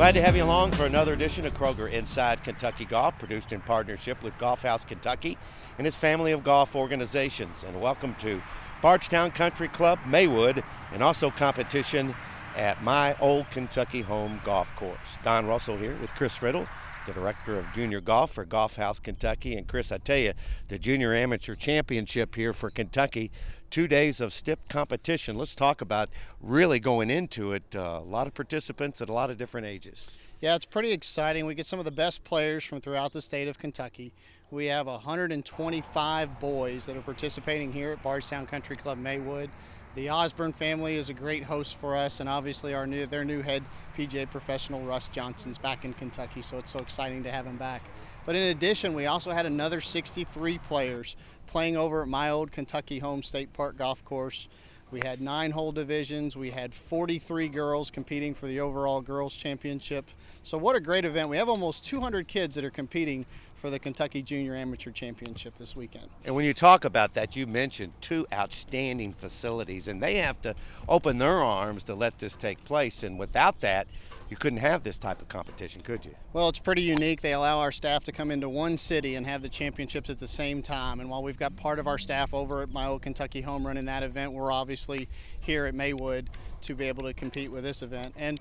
Glad to have you along for another edition of Kroger Inside Kentucky Golf, produced in partnership with Golf House Kentucky and its family of golf organizations. And welcome to Bardstown Country Club, Maywood, and also competition at my old Kentucky home golf course. Don Russell here with Chris Riddle, the director of junior golf for Golf House Kentucky. And Chris, I tell you, the Junior Amateur Championship here for Kentucky, 2 days of stiff competition. Let's talk about really going into it. A lot of participants at a lot of different ages. Yeah, it's pretty exciting. We get some of the best players from throughout the state of Kentucky. We have 125 boys that are participating here at Bardstown Country Club Maywood. The Osborne family is a great host for us, and obviously their new head PGA professional, Russ Johnson's back in Kentucky, so it's so exciting to have him back. But in addition, we also had another 63 players playing over at my old Kentucky home State Park golf course. We had 9-hole divisions. We had 43 girls competing for the overall girls championship. So what a great event. We have almost 200 kids that are competing for the Kentucky Junior Amateur Championship this weekend. And when you talk about that, you mentioned two outstanding facilities, and they have to open their arms to let this take place. And without that, you couldn't have this type of competition, could you? Well, it's pretty unique. They allow our staff to come into one city and have the championships at the same time. And while we've got part of our staff over at my old Kentucky home running that event, we're obviously here at Maywood to be able to compete with this event. And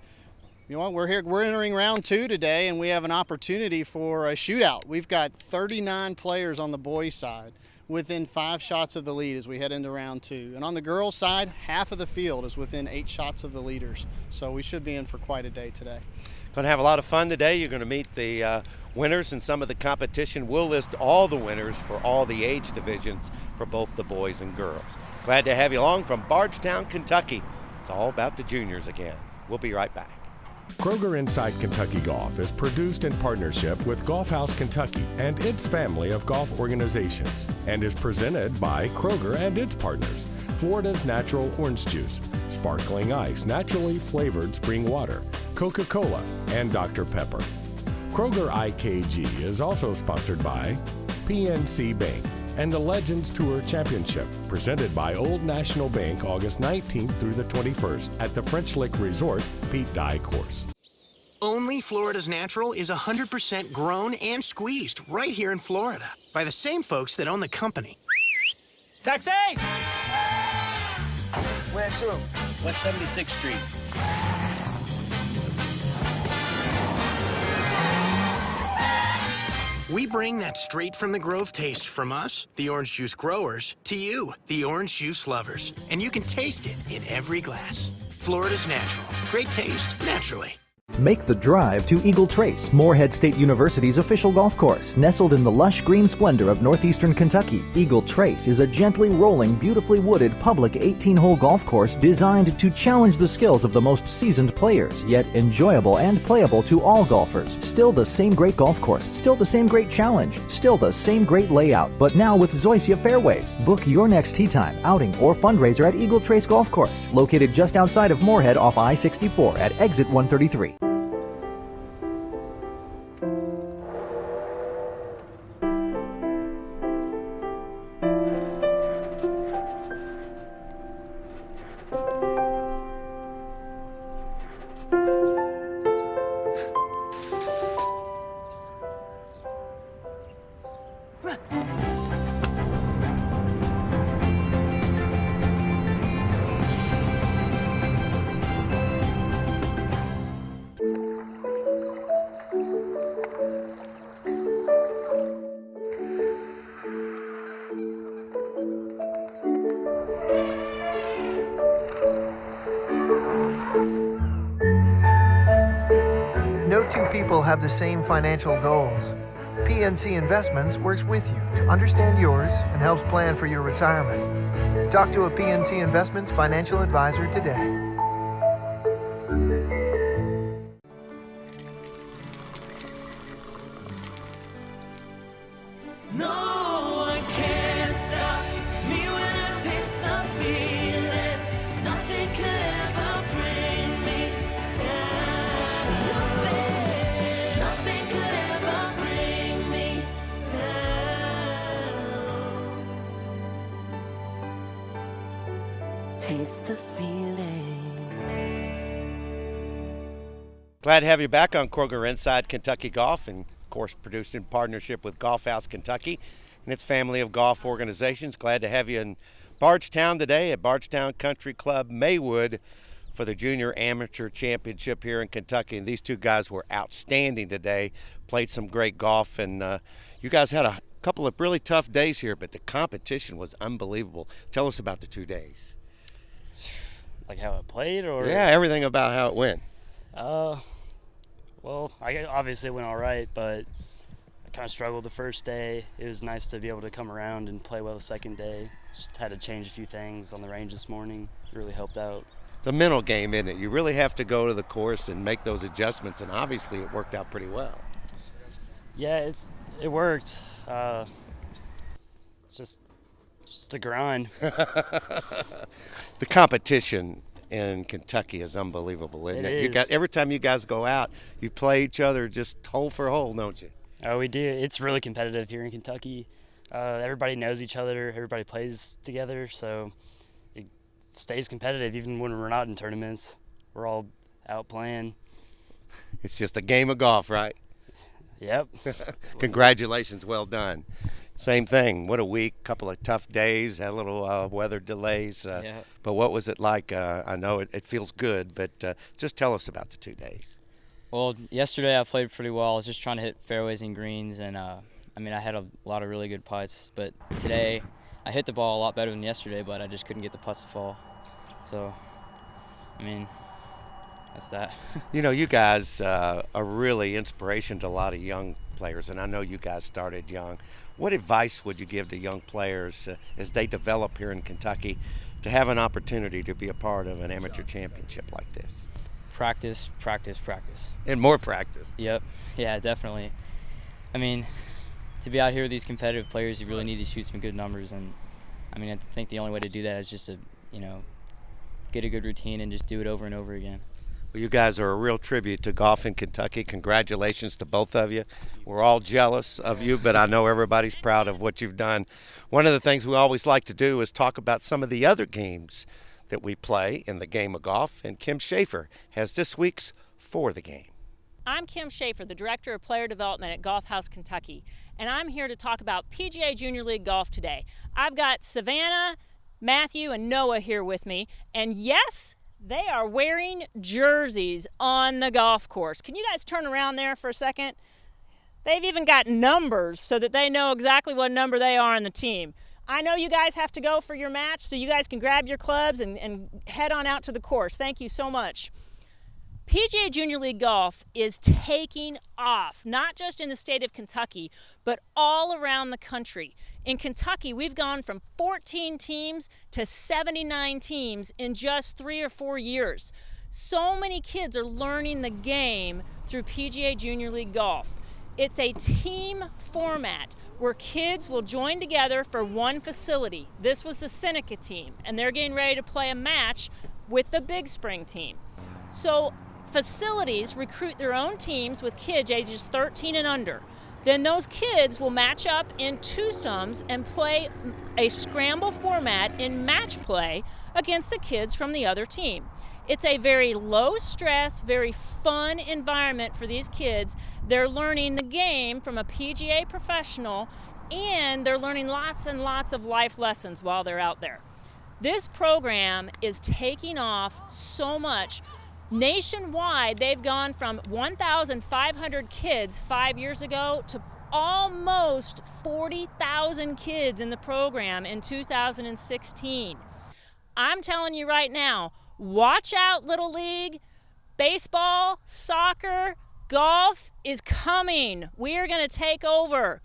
you know what, we're entering round 2 today, and we have an opportunity for a shootout. We've got 39 players on the boys' side within 5 shots of the lead as we head into round 2. And on the girls' side, half of the field is within 8 shots of the leaders. So we should be in for quite a day today. Going to have a lot of fun today. You're going to meet the winners in some of the competition. We'll list all the winners for all the age divisions for both the boys and girls. Glad to have you along from Bardstown, Kentucky. It's all about the juniors again. We'll be right back. Kroger Inside Kentucky Golf is produced in partnership with Golf House Kentucky and its family of golf organizations, and is presented by Kroger and its partners, Florida's Natural Orange Juice, Sparkling Ice Naturally Flavored Spring Water, Coca-Cola, and Dr. Pepper. Kroger IKG is also sponsored by PNC Bank and the Legends Tour Championship, presented by Old National Bank August 19th through the 21st at the French Lick Resort Pete Dye Course. Only Florida's Natural is 100% grown and squeezed right here in Florida by the same folks that own the company. Taxi! Where to? West 76th Street. We bring that straight from the Grove taste from us, the orange juice growers, to you, the orange juice lovers. And you can taste it in every glass. Florida's Natural. Great taste, naturally. Make the drive to Eagle Trace, Morehead State University's official golf course. Nestled in the lush green splendor of northeastern Kentucky, Eagle Trace is a gently rolling, beautifully wooded public 18-hole golf course designed to challenge the skills of the most seasoned players, yet enjoyable and playable to all golfers. Still the same great golf course, still the same great challenge, still the same great layout, but now with Zoysia fairways. Book your next tee time, outing, or fundraiser at Eagle Trace Golf Course, located just outside of Morehead off I-64 at exit 133. No two people have the same financial goals. PNC Investments works with you to understand yours and helps plan for your retirement. Talk to a PNC Investments financial advisor today. Taste the feeling. Glad to have you back on Kroger Inside Kentucky Golf, and of course produced in partnership with Golf House Kentucky and its family of golf organizations. Glad to have you in Bardstown today at Bardstown Country Club Maywood for the Junior Amateur Championship here in Kentucky. And these two guys were outstanding today, played some great golf, and you guys had a couple of really tough days here, but the competition was unbelievable. Tell us about the 2 days. Like how it played, or? Yeah, everything about how it went. Well, I obviously it went all right, but I kind of struggled the first day. It was nice to be able to come around and play well the second day. Just had to change a few things on the range this morning. It really helped out. It's a mental game, isn't it? You really have to go to the course and make those adjustments, and obviously it worked out pretty well. Yeah, it worked. Just a grind. The competition in Kentucky is unbelievable, isn't it? It is. Every time you guys go out, you play each other just hole for hole, don't you? Oh, we do. It's really competitive here in Kentucky. Everybody knows each other. Everybody plays together, so it stays competitive even when we're not in tournaments. We're all out playing. It's just a game of golf, right? Yep. Congratulations, well done. Same thing. What a week, couple of tough days, had a little weather delays. Yeah. But what was it like? I know it feels good, but just tell us about the 2 days. Well, yesterday I played pretty well. I was just trying to hit fairways and greens, and I had a lot of really good putts. But today I hit the ball a lot better than yesterday, but I just couldn't get the putts to fall. So, that's that. You know, you guys are really inspiration to a lot of young players, and I know you guys started young. What advice would you give to young players as they develop here in Kentucky to have an opportunity to be a part of an amateur championship like this? Practice, practice, practice. And more practice. Yep. Yeah, definitely. To be out here with these competitive players, you really need to shoot some good numbers, and I think the only way to do that is just to, get a good routine and just do it over and over again. Well, you guys are a real tribute to golf in Kentucky. Congratulations to both of you. We're all jealous of you, but I know everybody's proud of what you've done. One of the things we always like to do is talk about some of the other games that we play in the game of golf, and Kim Schaefer has this week's For the Game. I'm Kim Schaefer, the Director of Player Development at Golf House Kentucky, and I'm here to talk about PGA Junior League Golf today. I've got Savannah, Matthew, and Noah here with me, and yes, they are wearing jerseys on the golf course. Can you guys turn around there for a second? They've even got numbers so that they know exactly what number they are on the team. I know you guys have to go for your match, so you guys can grab your clubs and head on out to the course. Thank you so much. PGA Junior League Golf is taking off, not just in the state of Kentucky, but all around the country. In Kentucky, we've gone from 14 teams to 79 teams in just 3 or 4 years. So many kids are learning the game through PGA Junior League Golf. It's a team format where kids will join together for one facility. This was the Seneca team, and they're getting ready to play a match with the Big Spring team. So facilities recruit their own teams with kids ages 13 and under. Then those kids will match up in twosomes and play a scramble format in match play against the kids from the other team. It's a very low stress, very fun environment for these kids. They're learning the game from a PGA professional, and they're learning lots and lots of life lessons while they're out there. This program is taking off so much. Nationwide, they've gone from 1,500 kids 5 years ago to almost 40,000 kids in the program in 2016. I'm telling you right now, watch out, Little League, baseball, soccer, golf is coming. We are going to take over.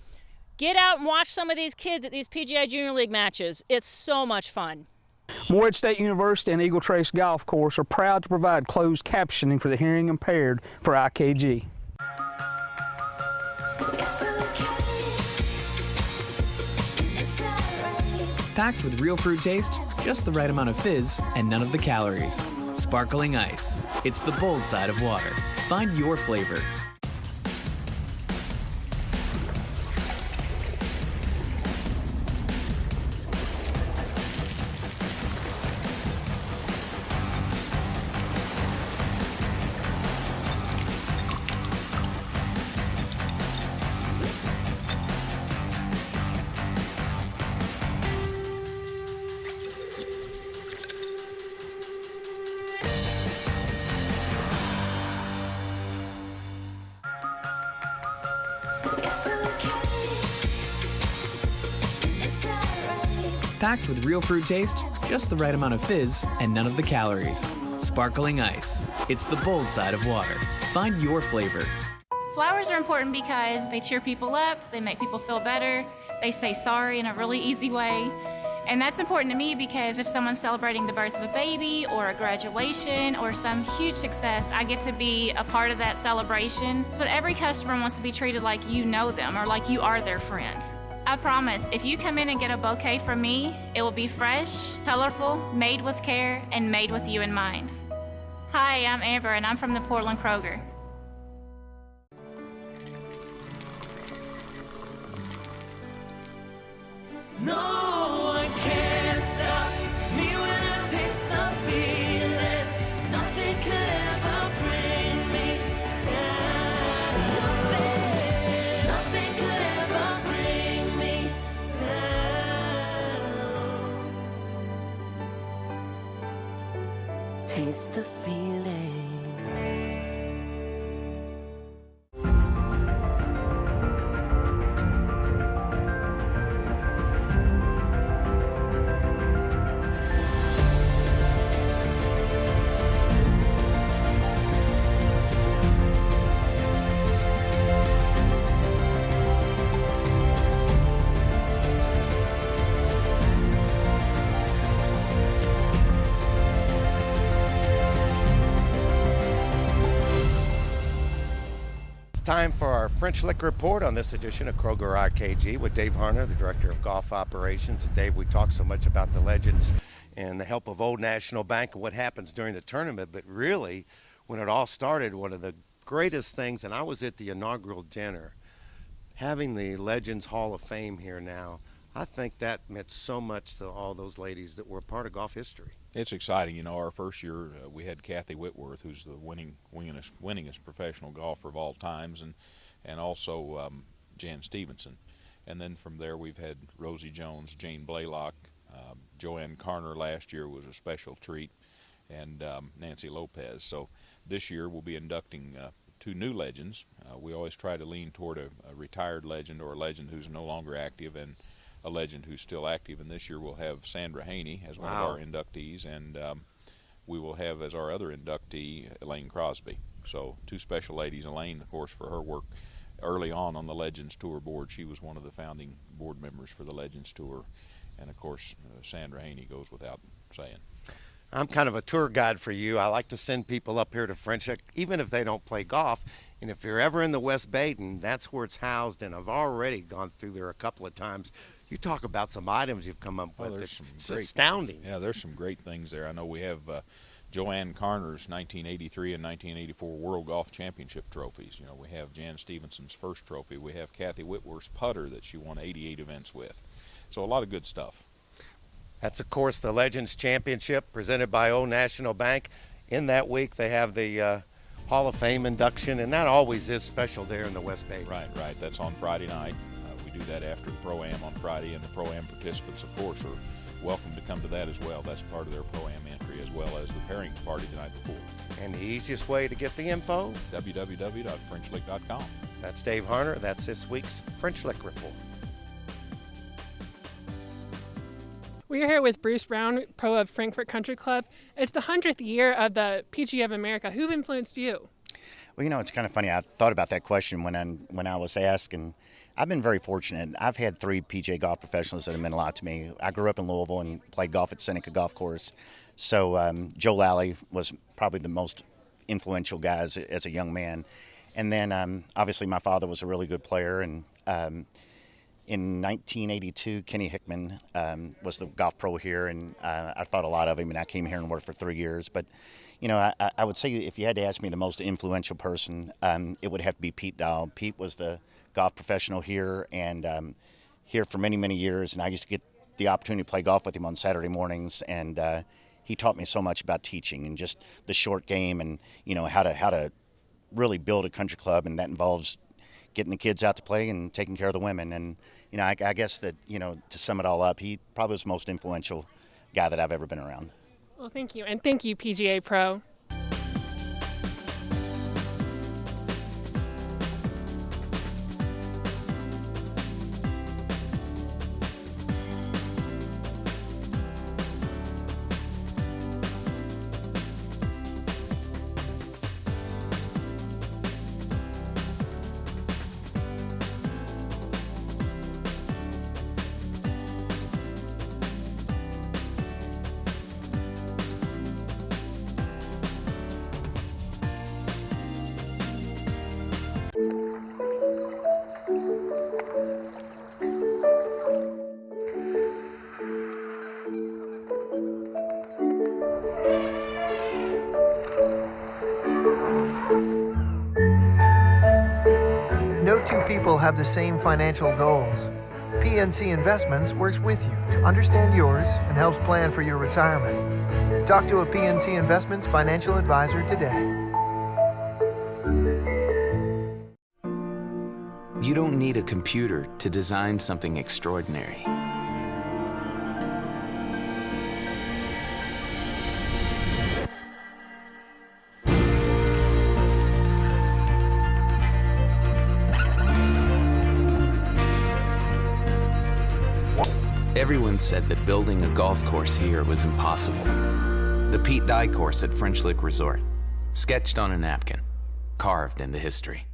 Get out and watch some of these kids at these PGA Junior League matches. It's so much fun. Morehead State University and Eagle Trace Golf Course are proud to provide closed captioning for the hearing impaired for IKG. Packed with real fruit taste, just the right amount of fizz, and none of the calories. Sparkling ice. It's the bold side of water. Find your flavor. Packed with real fruit taste, just the right amount of fizz, and none of the calories. Sparkling ice. It's the bold side of water. Find your flavor. Flowers are important because they cheer people up, they make people feel better, they say sorry in a really easy way. And that's important to me because if someone's celebrating the birth of a baby or a graduation or some huge success, I get to be a part of that celebration. But every customer wants to be treated like you know them or like you are their friend. I promise, if you come in and get a bouquet from me, it will be fresh, colorful, made with care, and made with you in mind. Hi, I'm Amber, and I'm from the Portland Kroger. No one can stop me when I taste the feeling. Nothing could ever bring me down. Nothing could ever bring me down. Taste the feeling. Time for our French Lick Report on this edition of Kroger IKG with Dave Harner, the Director of Golf Operations. And Dave, we talked so much about the legends and the help of Old National Bank and what happens during the tournament, but really, when it all started, one of the greatest things, and I was at the inaugural dinner, having the Legends Hall of Fame here now, I think that meant so much to all those ladies that were a part of golf history. It's exciting. You know, our first year we had Kathy Whitworth, who's the winningest professional golfer of all times, and also Jan Stevenson. And then from there we've had Rosie Jones, Jane Blaylock, Joanne Carner last year was a special treat, and Nancy Lopez. So this year we'll be inducting two new legends. We always try to lean toward a retired legend or a legend who's no longer active and a legend who's still active, and this year we'll have Sandra Haney as one of our inductees, and we will have as our other inductee Elaine Crosby. So two special ladies. Elaine, of course, for her work early on the Legends Tour board. She was one of the founding board members for the Legends Tour, and of course Sandra Haney goes without saying. I'm kind of a tour guide for you. I like to send people up here to French Lick, even if they don't play golf. And if you're ever in the West Baden, that's where it's housed, and I've already gone through there a couple of times. You talk about some items you've come up with. It's astounding. Yeah, there's some great things there. I know we have Joanne Carner's 1983 and 1984 World Golf Championship trophies. You know, we have Jan Stevenson's first trophy. We have Kathy Whitworth's putter that she won 88 events with. So a lot of good stuff. That's, of course, the Legends Championship presented by Old National Bank. In that week, they have the Hall of Fame induction, and that always is special there in the West Bay. Right. That's on Friday night. We do that after the Pro-Am on Friday, and the Pro-Am participants, of course, are welcome to come to that as well. That's part of their Pro-Am entry, as well as the pairings party the night before. And the easiest way to get the info? www.FrenchLick.com. That's Dave Harner. That's this week's French Lick Report. We're here with Bruce Brown, pro of Frankfort Country Club. It's the 100th year of the PGA of America. Who influenced you? Well, you know, it's kind of funny. I thought about that question when I was asked, and I've been very fortunate. I've had 3 PGA golf professionals that have meant a lot to me. I grew up in Louisville and played golf at Seneca Golf Course. So Joe Lally was probably the most influential guy as a young man. And then obviously my father was a really good player, and in 1982, Kenny Hickman was the golf pro here, and I thought a lot of him, and I came here and worked for 3 years. But, you know, I would say if you had to ask me the most influential person, it would have to be Pete Dahl. Pete was the golf professional here, and here for many, many years, and I used to get the opportunity to play golf with him on Saturday mornings, and he taught me so much about teaching and just the short game, and, you know, how to really build a country club, and that involves getting the kids out to play and taking care of the women. And, you know, I guess that, you know, to sum it all up, he probably was the most influential guy that I've ever been around. Well, thank you. And thank you, PGA Pro. have the same financial goals. PNC Investments works with you to understand yours and helps plan for your retirement. Talk to a PNC Investments financial advisor today. You don't need a computer to design something extraordinary. Everyone said that building a golf course here was impossible. The Pete Dye course at French Lick Resort, sketched on a napkin, carved into history.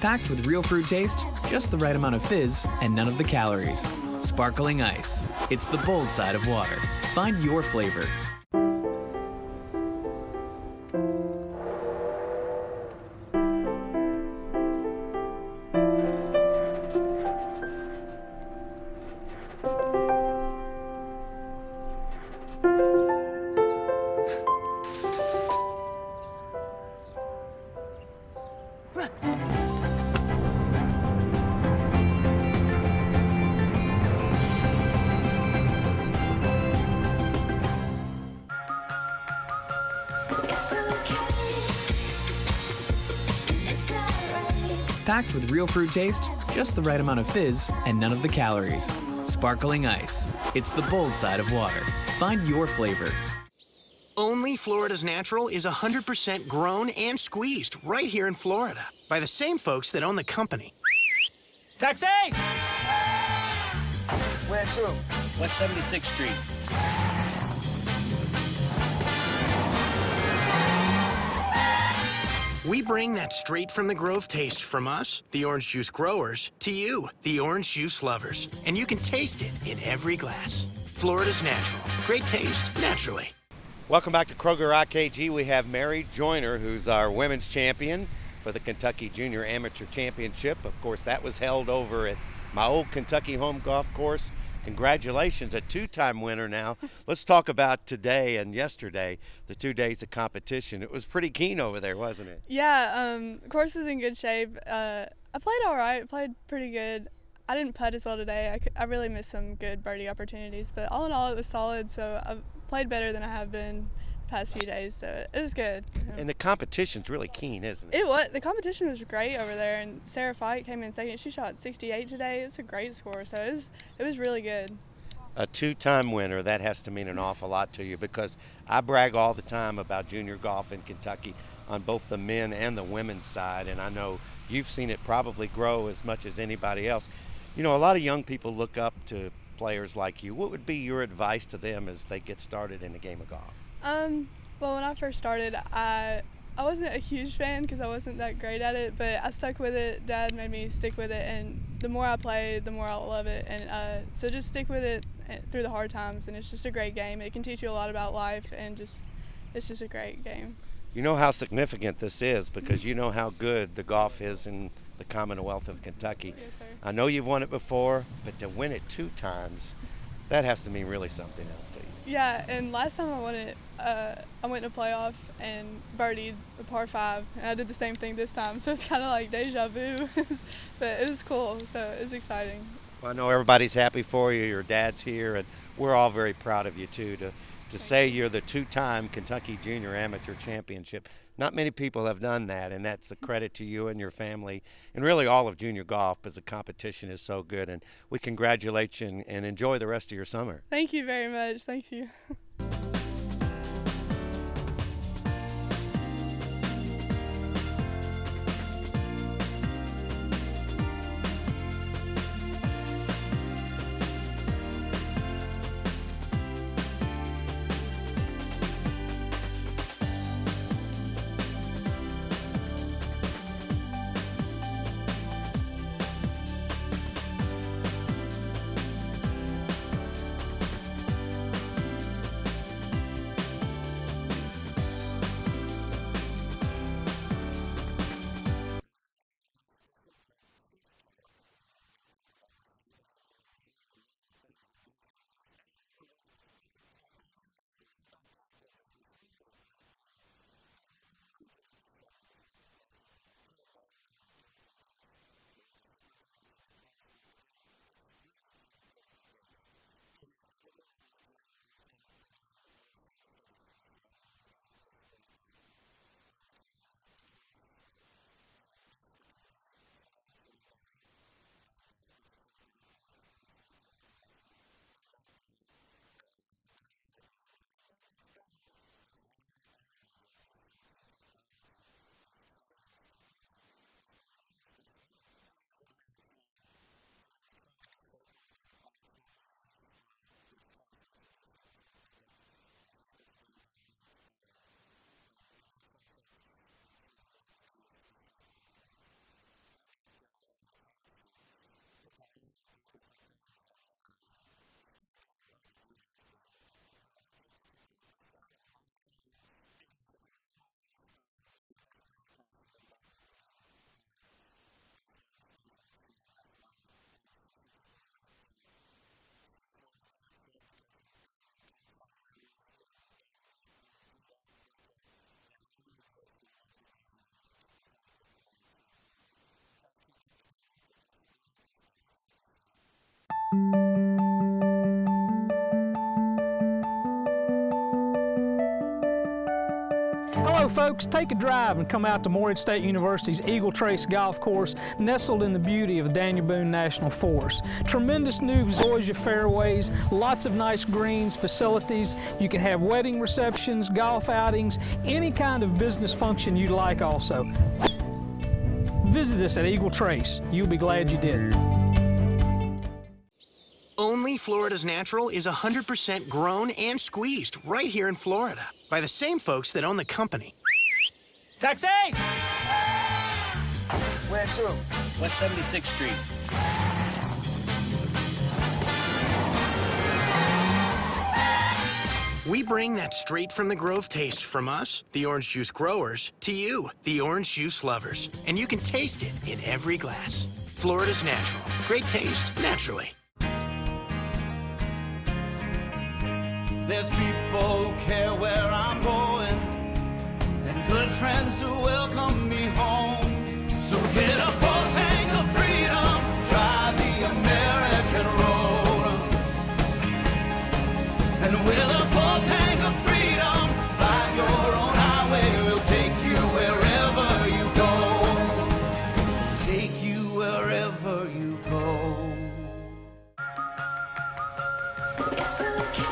Packed with real fruit taste, just the right amount of fizz, and none of the calories. Sparkling ice. It's the bold side of water. Find your flavor. Packed with real fruit taste, just the right amount of fizz, and none of the calories. Sparkling ice. It's the bold side of water. Find your flavor. Only Florida's Natural is 100% grown and squeezed right here in Florida by the same folks that own the company. Taxi! Where to? West 76th Street. We bring that straight from the Grove taste from us, the orange juice growers, to you, the orange juice lovers. And you can taste it in every glass. Florida's Natural. Great taste, naturally. Welcome back to Kroger IKG. We have Mary Joyner, who's our women's champion for the Kentucky Junior Amateur Championship. Of course, that was held over at my old Kentucky home golf course. Congratulations, a two-time winner now. Let's talk about today and yesterday, the 2 days of competition. It was pretty keen over there, wasn't it? Yeah, the course is in good shape. I played all right, played pretty good. I didn't putt as well today. I really missed some good birdie opportunities, but all in all, it was solid, so I've played better than I have been the past few days, so it was good. And the competition's really keen, isn't it? It was. The competition was great over there, and Sarah Fite came in second. She shot 68 today. It's a great score, so it was really good. A two-time winner, that has to mean an awful lot to you, because I brag all the time about junior golf in Kentucky on both the men and the women's side, and I know you've seen it probably grow as much as anybody else. You know, a lot of young people look up to players like you. What would be your advice to them as they get started in the game of golf? Well, when I first started, I wasn't a huge fan because I wasn't that great at it, but I stuck with it. Dad made me stick with it, and the more I play, the more I'll love it. And so just stick with it through the hard times, and it's just a great game. It can teach you a lot about life, and it's just a great game. You know how significant this is because you know how good the golf is in the Commonwealth of Kentucky. Yes, sir. I know you've won it before, but to win it 2 times, that has to mean really something else to you. Yeah, and last time I won it, I went in a playoff and birdied a par 5, and I did the same thing this time, so it's kind of like deja vu, but it was cool, so it was exciting. Well, I know everybody's happy for you, your dad's here, and we're all very proud of you too, to say you're the 2-time Kentucky Junior Amateur Championship. Not many people have done that, and that's a credit to you and your family and really all of junior golf because the competition is so good. And we congratulate you and enjoy the rest of your summer. Thank you very much. Thank you. So folks, take a drive and come out to Morehead State University's Eagle Trace Golf Course, nestled in the beauty of Daniel Boone National Forest. Tremendous new zoysia fairways, lots of nice greens, facilities. You can have wedding receptions, golf outings, any kind of business function you'd like also. Visit us at Eagle Trace. You'll be glad you did. Only Florida's Natural is 100% grown and squeezed right here in Florida by the same folks that own the company. Taxi! Where to? West 76th Street. We bring that straight from the Grove taste from us, the orange juice growers, to you, the orange juice lovers. And you can taste it in every glass. Florida's Natural. Great taste, naturally. There's people who care where I'm going, and good friends who welcome me home. So get a full tank of freedom, drive the American road. And with a full tank of freedom, find your own highway. We'll take you wherever you go. Take you wherever you go. It's okay.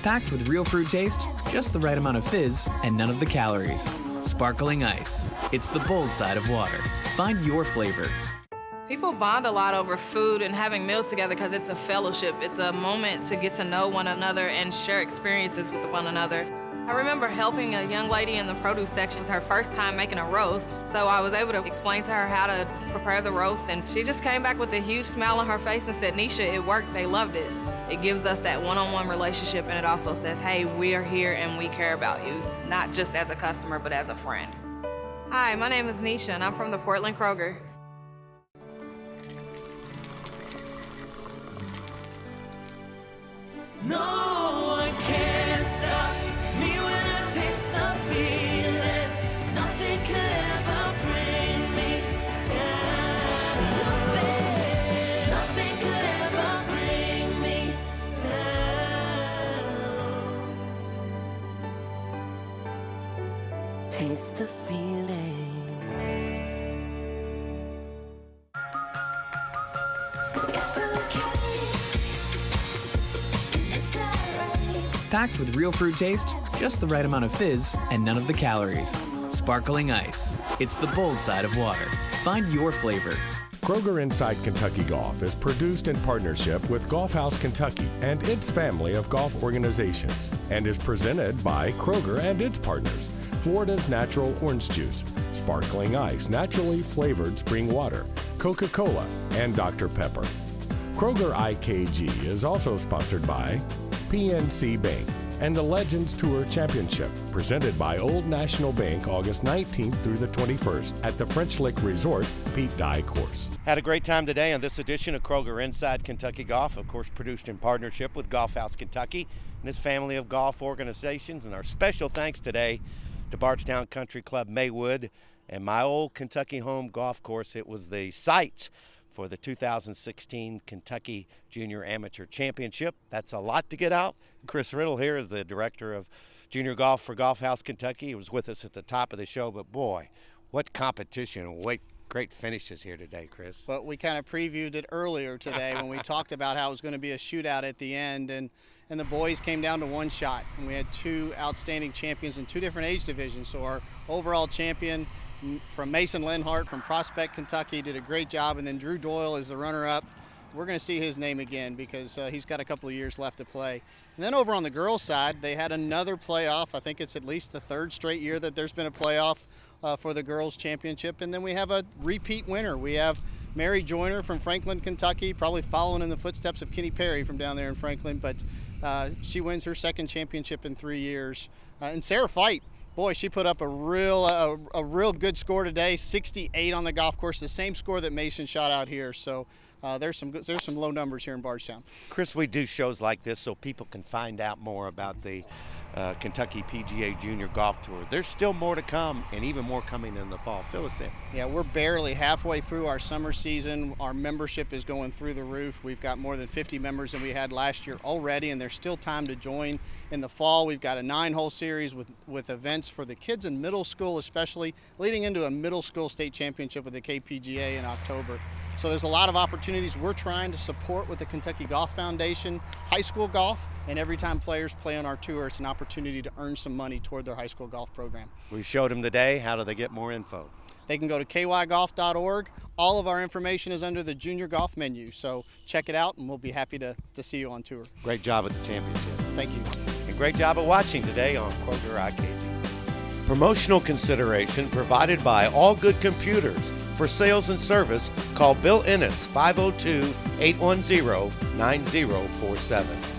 Packed with real fruit taste, just the right amount of fizz, and none of the calories. Sparkling ice. It's the bold side of water. Find your flavor. People bond a lot over food and having meals together because it's a fellowship. It's a moment to get to know one another and share experiences with one another. I remember helping a young lady in the produce section. It was her first time making a roast, so I was able to explain to her how to prepare the roast, and she just came back with a huge smile on her face and said, "Nisha, it worked, they loved it." It gives us that one-on-one relationship, and it also says, hey, we are here and we care about you, not just as a customer, but as a friend. Hi, my name is Nisha, and I'm from the Portland Kroger. No one can stop me when I taste the feeling. Nothing could ever bring me down. Nothing could ever bring me down. Taste the feeling. It's okay. Packed with real fruit taste, just the right amount of fizz, and none of the calories. Sparkling ice. It's the bold side of water. Find your flavor. Kroger Inside Kentucky Golf is produced in partnership with Golf House Kentucky and its family of golf organizations, and is presented by Kroger and its partners, Florida's Natural Orange Juice, Sparkling Ice Naturally Flavored Spring Water, Coca-Cola, and Dr. Pepper. Kroger IKG is also sponsored by PNC Bank and the Legends Tour Championship, presented by Old National Bank August 19th through the 21st at the French Lick Resort Pete Dye Course. Had a great time today on this edition of Kroger Inside Kentucky Golf, of course produced in partnership with Golf House Kentucky and its family of golf organizations. And our special thanks today to Bardstown Country Club Maywood and my old Kentucky home golf course. It was the site for the 2016 Kentucky Junior Amateur Championship. That's a lot to get out. Chris Riddle here is the director of junior golf for Golf House Kentucky. He was with us at the top of the show, but boy, what competition. What great finishes here today, Chris. But we kind of previewed it earlier today when we talked about how it was going to be a shootout at the end, and the boys came down to one shot, and we had two outstanding champions in two different age divisions. So our overall champion from Mason Lenhart from Prospect, Kentucky, did a great job, and then Drew Doyle is the runner-up. We're going to see his name again because he's got a couple of years left to play. And then over on the girls' side, they had another playoff. I think it's at least the third straight year that there's been a playoff for the girls' championship. And then we have a repeat winner. We have Mary Joyner from Franklin, Kentucky, probably following in the footsteps of Kenny Perry from down there in Franklin, but she wins her second championship in 3 years. And Sarah Fight, boy, she put up a real good score today, 68 on the golf course, the same score that Mason shot out here. So there's some low numbers here in Bardstown. Chris, we do shows like this so people can find out more about the Kentucky PGA Junior Golf Tour. There's still more to come, and even more coming in the fall. Fill us in. Yeah, we're barely halfway through our summer season. Our membership is going through the roof. We've got more than 50 members than we had last year already, and there's still time to join in the fall. We've got a 9-hole series with events for the kids in middle school, especially leading into a middle school state championship with the KPGA in October. So there's a lot of opportunities we're trying to support with the Kentucky Golf Foundation, high school golf, and every time players play on our tour, it's an opportunity to earn some money toward their high school golf program. We showed them today. How do they get more info? They can go to kygolf.org. All of our information is under the junior golf menu, so check it out and we'll be happy to see you on tour. Great job at the championship. Thank you. And great job at watching today on Kroger IKG. Promotional consideration provided by All Good Computers. For sales and service, call Bill Ennis, 502-810-9047.